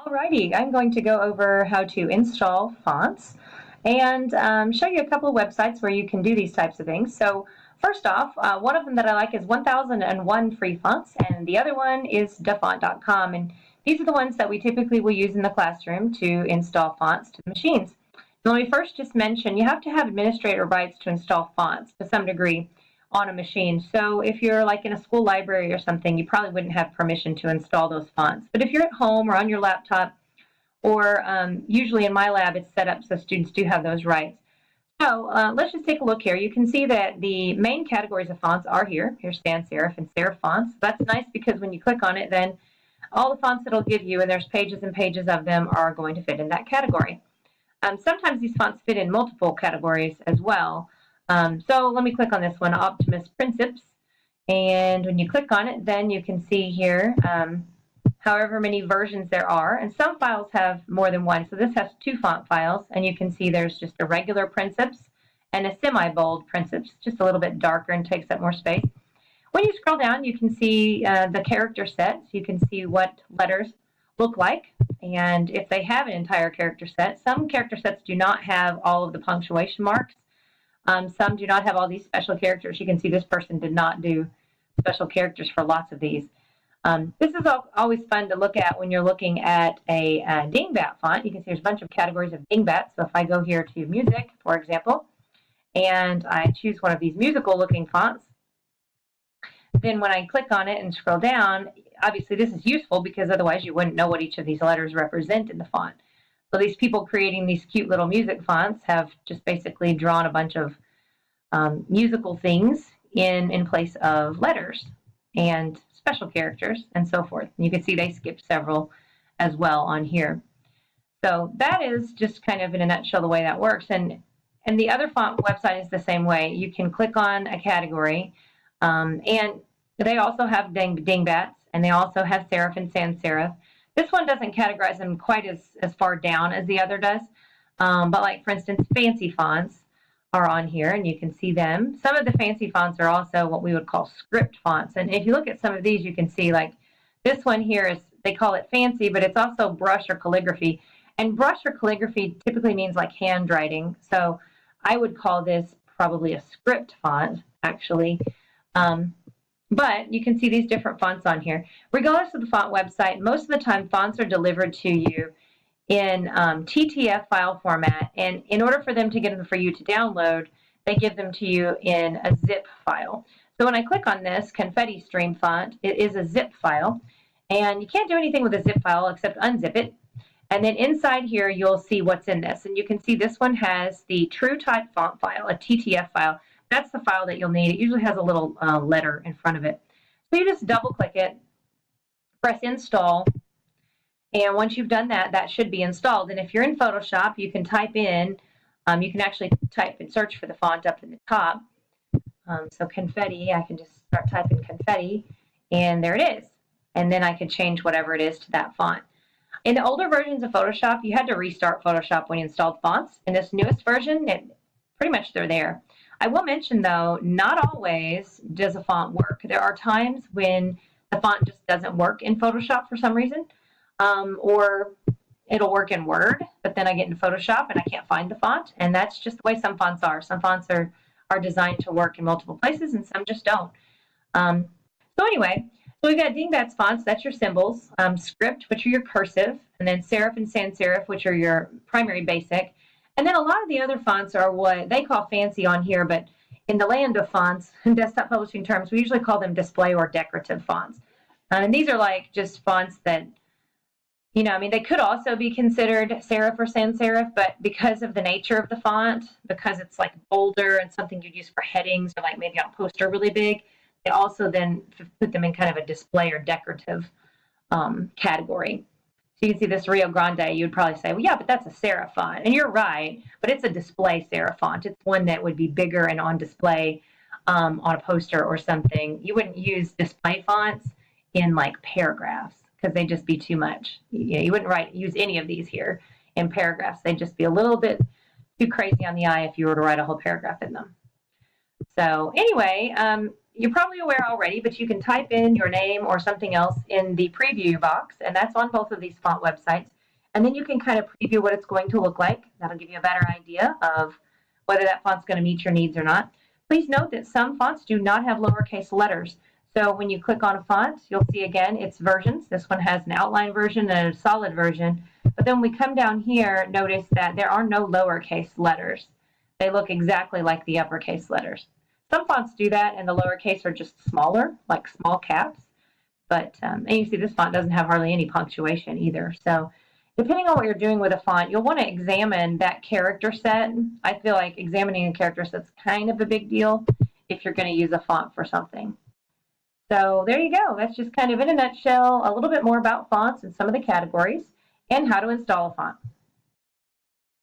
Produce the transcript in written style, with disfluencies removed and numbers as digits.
Alrighty, I'm going to go over how to install fonts and show you a couple of websites where you can do these types of things. So first off, one of them that I like is 1001 Free Fonts, and the other one is defont.com. And these are the ones that we typically will use in the classroom to install fonts to the machines. And let me first just mention, you have to have administrator rights to install fonts to some degree on a machine. So if you're like in a school library or something, you probably wouldn't have permission to install those fonts. But if you're at home or on your laptop, or usually in my lab, it's set up so students do have those rights. So let's just take a look here. You can see that the main categories of fonts are here. Here's sans serif and serif fonts. That's nice because when you click on it, then all the fonts it'll give you, and there's pages and pages of them, are going to fit in that category. Sometimes these fonts fit in multiple categories as well. So let me click on this one, Optimus Principes. And when you click on it, then you can see here however many versions there are. And some files have more than one. So this has two font files. And you can see there's just a regular Principes and a semi-bold Principes, just a little bit darker and takes up more space. When you scroll down, you can see the character sets. You can see what letters look like, and if they have an entire character set. Some character sets do not have all of the punctuation marks. Some do not have all these special characters. You can see this person did not do special characters for lots of these. This is always fun to look at when you're looking at a dingbat font. You can see there's a bunch of categories of dingbats. So if I go here to music, for example, and I choose one of these musical looking fonts, then when I click on it and scroll down, obviously this is useful because otherwise you wouldn't know what each of these letters represent in the font. So these people creating these cute little music fonts have just basically drawn a bunch of musical things in place of letters and special characters and so forth. And you can see they skipped several as well on here. So that is just kind of in a nutshell the way that works. And the other font website is the same way. You can click on a category, and they also have dingbats, and they also have serif and sans serif. This one doesn't categorize them quite as far down as the other does. But like, for instance, fancy fonts are on here, and you can see them. Some of the fancy fonts are also what we would call script fonts. And if you look at some of these, you can see like this one here is, they call it fancy, but it's also brush or calligraphy. And brush or calligraphy typically means like handwriting. So I would call this probably a script font, actually. But you can see these different fonts on here. Regardless of the font website, most of the time fonts are delivered to you in TTF file format. And in order for them to get them for you to download, they give them to you in a zip file. So when I click on this confetti stream font, it is a zip file. And you can't do anything with a zip file except unzip it. And then inside here, you'll see what's in this. And you can see this one has the true type font file, a TTF file. That's the file that you'll need. It usually has a little letter in front of it. So you just double click it, press install, and once you've done that, that should be installed. And if you're in Photoshop, you can type in, you can actually type and search for the font up in the top. So confetti, I can just start typing confetti, and there it is. And then I can change whatever it is to that font. In the older versions of Photoshop, you had to restart Photoshop when you installed fonts. In this newest version, pretty much they're there. I will mention, though, not always does a font work. There are times when the font just doesn't work in Photoshop for some reason, or it'll work in Word, but then I get into Photoshop and I can't find the font, and that's just the way some fonts are. Some fonts are designed to work in multiple places, and some just don't. So anyway, so we've got dingbats fonts, that's your symbols, script, which are your cursive, and then serif and sans serif, which are your primary basic. And then a lot of the other fonts are what they call fancy on here, but in the land of fonts and desktop publishing terms, we usually call them display or decorative fonts. And these are like just fonts that, you know, I mean, they could also be considered serif or sans serif, but because of the nature of the font, because it's like bolder and something you'd use for headings or like maybe on a poster really big, they also then put them in kind of a display or decorative category. So you can see this Rio Grande, you would probably say, well, yeah, but that's a serif font. And you're right, but it's a display serif font. It's one that would be bigger and on display on a poster or something. You wouldn't use display fonts in like paragraphs because they'd just be too much. You wouldn't use any of these here in paragraphs. They'd just be a little bit too crazy on the eye if you were to write a whole paragraph in them. So anyway, you're probably aware already, but you can type in your name or something else in the preview box, and that's on both of these font websites. And then you can kind of preview what it's going to look like. That'll give you a better idea of whether that font's going to meet your needs or not. Please note that some fonts do not have lowercase letters. So when you click on a font, you'll see again its versions. This one has an outline version and a solid version. But then when we come down here, notice that there are no lowercase letters. They look exactly like the uppercase letters. Some fonts do that, and the lowercase are just smaller, like small caps. But and you see this font doesn't have hardly any punctuation either. So depending on what you're doing with a font, you'll want to examine that character set. I feel like examining a character set's kind of a big deal if you're going to use a font for something. So there you go. That's just kind of in a nutshell, a little bit more about fonts and some of the categories and how to install a font.